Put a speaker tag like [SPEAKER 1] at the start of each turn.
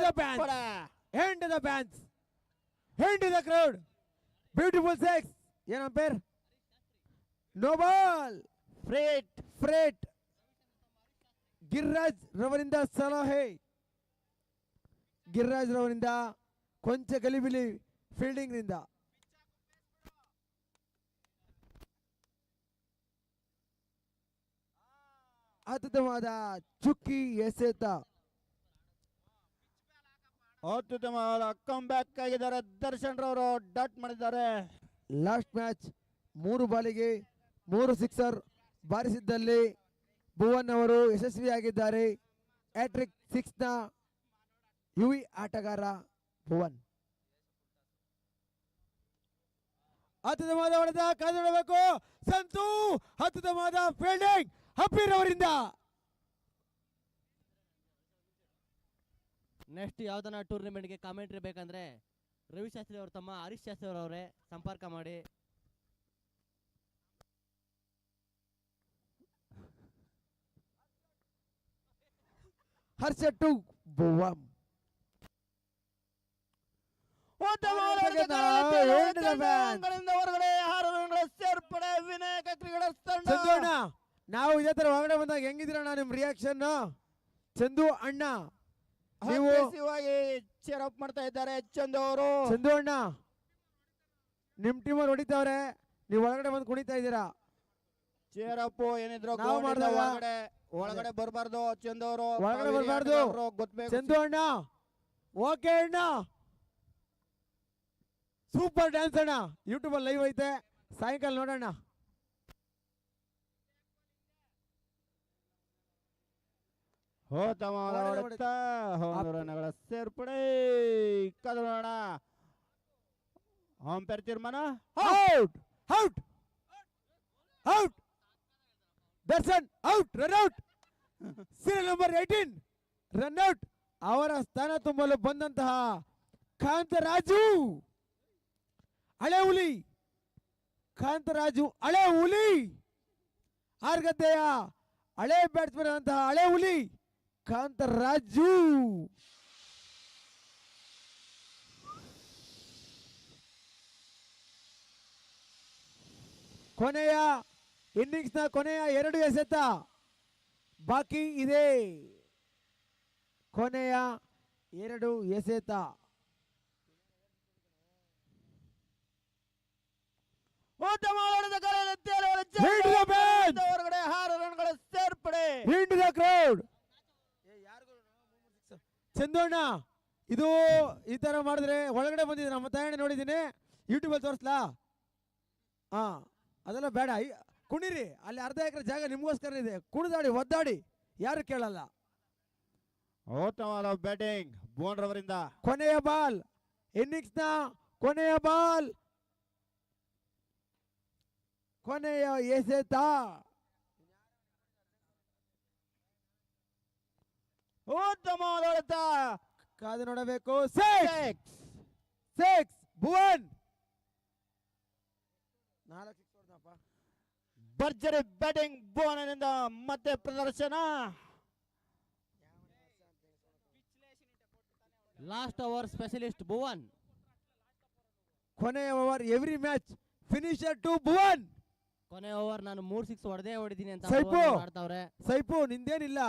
[SPEAKER 1] the fans. Hand to the fans. Hand to the crowd. Beautiful sex. ಏನು umpire? No ball. Freight. Giriraj ರವರಿಂದ ಸಲಹೆ. ಗಿರಿರಾಜ್ ರವರಿಂದ ಕೊಂಚ ಗಲಿಬಿಲಿ fielding ನಿಂದ. ಅದ್ಭುತವಾದ ಚುಕ್ಕಿ ಎಸೆತ.
[SPEAKER 2] ಅತ್ಯುತ್ತಮವಾದ ಕಮ್ ಬ್ಯಾಕ್ ಆಗಿದ್ದಾರೆ. ದರ್ಶನ್ ರವರು ಡಾಟ್ ಮಾಡಿದ್ದಾರೆ.
[SPEAKER 1] ಲಾಸ್ಟ್ ಮ್ಯಾಚ್ 3 ಬಾಲಿಗೆ 3 ಸಿಕ್ಸರ್ ಬಾರಿಸಿದ್ದಲ್ಲಿ ಭುವನ್ ಅವರು ಯಶಸ್ವಿಯಾಗಿದ್ದಾರೆ. ಹ್ಯಾಟ್ರಿಕ್ 6 ನ ಯುವಿ ಆಟಗಾರ ಭುವನ್. ಅದ್ಭುತವಾದ ಹೊಡೆತ ಕಾದುಕೊಳ್ಳಬೇಕು. ಸಂತು ಅದ್ಭುತವಾದ ಫೀಲ್ಡಿಂಗ್ ಹಪ್ಪೀರ್ ಅವರಿಂದ.
[SPEAKER 3] ನೆಕ್ಸ್ಟ್ ಯಾವ್ದನ್ನ ಟೂರ್ನಿಮೆಂಟ್ಗೆ ಕಾಮೆಂಟ್ರಿ ಬೇಕಂದ್ರೆ ರವಿಶಾಸ್ತ್ರಿ ಅವರು ತಮ್ಮ ಹರೀಶ್ ಶಾಸ್ತ್ರಿ ಅವರವರೇ ಸಂಪರ್ಕ ಮಾಡಿ.
[SPEAKER 1] ಹರ್ಷ ಟು ಭುವನ್.
[SPEAKER 2] ಹೊರಗಡೆ 6 ರನ್ಗಳ ಸೇರ್ಪಡೆ ವಿನಾಯಕ ಕ್ರಿಕೆಟರ್ಸ್ ತಂಡ.
[SPEAKER 1] ಚಂದು ಅಣ್ಣ, ನಾವು ಇದೇ ತರ ಹೊರಗಡೆ ಬಂದಾಗ ಹೆಂಗಿದ್ದೀರಣ್ಣ ನಿಮ್ ರಿಯಾಕ್ಷನ್? ಚಂದು ಅಣ್ಣ ನೀವು
[SPEAKER 2] ಚೇರ್ ಅಪ್ ಮಾಡ್ತಾ ಇದ್ದಾರೆ ಚಂದು ಅವರು.
[SPEAKER 1] ಚಂದು ಅಣ್ಣ ನಿಮ್ ಟೀಮ್ ಅವ್ರು ಹೊಡಿತಾವ್ರೆ, ನೀವು ಒಳಗಡೆ ಬಂದು ಕುಣಿತಾ ಇದ್ದೀರಾ.
[SPEAKER 2] ಚೇರ್ ಅಪ್ ಏನಿದ್ರು
[SPEAKER 1] ನಾವು ಮಾಡಿದಾಗ
[SPEAKER 2] ಒಳಗಡೆ ಬರಬಾರ್ದು. ಚಂದು ಅವರು
[SPEAKER 1] ಒಳಗಡೆ ಬರಬಾರ್ದು.
[SPEAKER 2] ಗೊತ್ತಬೇಕು.
[SPEAKER 1] ಚಂದು ಅಣ್ಣ ಓಕೆ ಅಣ್ಣ, ಸೂಪರ್ ಡ್ಯಾನ್ಸ್ ಅಣ್ಣ. ಯೂಟ್ಯೂಬ್ ಅಲ್ಲಿ ಲೈವ್ ಐತೆ, ಸಾಯಂಕಾಲ ನೋಡೋಣ.
[SPEAKER 2] ರನ್ಗಳ ಸೇರ್ಪಡೆ ಕಾದು ನೋಡೋಣ. ಅಂಪೈರ್ ತೀರ್ಮಾನ
[SPEAKER 1] out out out. Darshan out, run out. Serial number 18 run out. ಅವರ ಸ್ಥಾನ ತುಂಬಲು ಬಂದಂತಹ ಕಾಂತರಾಜು ಹಳೆ ಹುಲಿ. ಕಾಂತರಾಜು ಹಳೆ ಹುಲಿ, ಆರ್ಗದ್ದೆಯ ಹಳೆ ಬ್ಯಾಟ್ಸ್ಮನ್ ಅಂತಹ ಹಳೆ ಹುಲಿ ಕಾಂತರಾಜು. ಕೊನೆಯ ಇನ್ನಿಂಗ್ಸ್ ನ ಕೊನೆಯ 2 ಎಸೆತ ಬಾಕಿ ಇದೆ. ಕೊನೆಯ 2 ಎಸೆತ.
[SPEAKER 2] ಹೊರಗಡೆ 6 ರನ್ಗಳ ಸೇರ್ಪಡೆ.
[SPEAKER 1] ಕ್ರೌಡ್. ಚಂದೋಣ್ಣ, ಇದು ಈ ತರ ಮಾಡಿದ್ರೆ ಒಳಗಡೆ ಬಂದಿದೆ. ನಮ್ಮ ತಾಯಣ್ಣ ನೋಡಿದ್ದೀನಿ, ಯೂಟ್ಯೂಬ್ ಅಲ್ಲಿ ತೋರಿಸ್ಲಾ? ಹಾ, ಅದೆಲ್ಲ ಬೇಡ. ಕುಣಿರಿ, ಅಲ್ಲಿ ಅರ್ಧ ಎಕರೆ ಜಾಗ ನಿಮ್ಗೋಸ್ಕರ ಇದೆ. ಕುಣಿದಾಡಿ ಒದ್ದಾಡಿ, ಯಾರು ಕೇಳಲ್ಲ.
[SPEAKER 2] ಉತ್ತಮವಾದ ಬ್ಯಾಟಿಂಗ್ ಭುವನ್ ರವರಿಂದ.
[SPEAKER 1] ಕೊನೆಯ ಬಾಲ್, ಇನ್ನಿಂಗ್ಸ್ ನ ಕೊನೆಯ ಬಾಲ್, ಕೊನೆಯ ಎಸೆತ.
[SPEAKER 2] ಉತ್ತಮವಾದ ಹೊಡೆತ
[SPEAKER 1] ಕಾದು ನೋಡಬೇಕು. 6 ಭುವನ್. 4 6 ಹೊಡೆದಪ್ಪ.
[SPEAKER 2] ಭರ್ಜರಿ ಬ್ಯಾಟಿಂಗ್ ಭುವನನಿಂದ ಮತ್ತೆ ಪ್ರದರ್ಶನ.
[SPEAKER 3] Last over specialist Bhuvan.
[SPEAKER 1] ಕೊನೆಯ over every match finisher to Bhuvan.
[SPEAKER 3] ಕೊನೆ ಓವರ್ ನಾನು 3 6 ಹೊಡೆದಿದ್ದೀನಿ ಅಂತ
[SPEAKER 1] ಸೈಪು
[SPEAKER 3] ಆಡ್ತಾವ್ರೆ.
[SPEAKER 1] ಸೈಪು ನಿಂದೇನಿಲ್ಲ.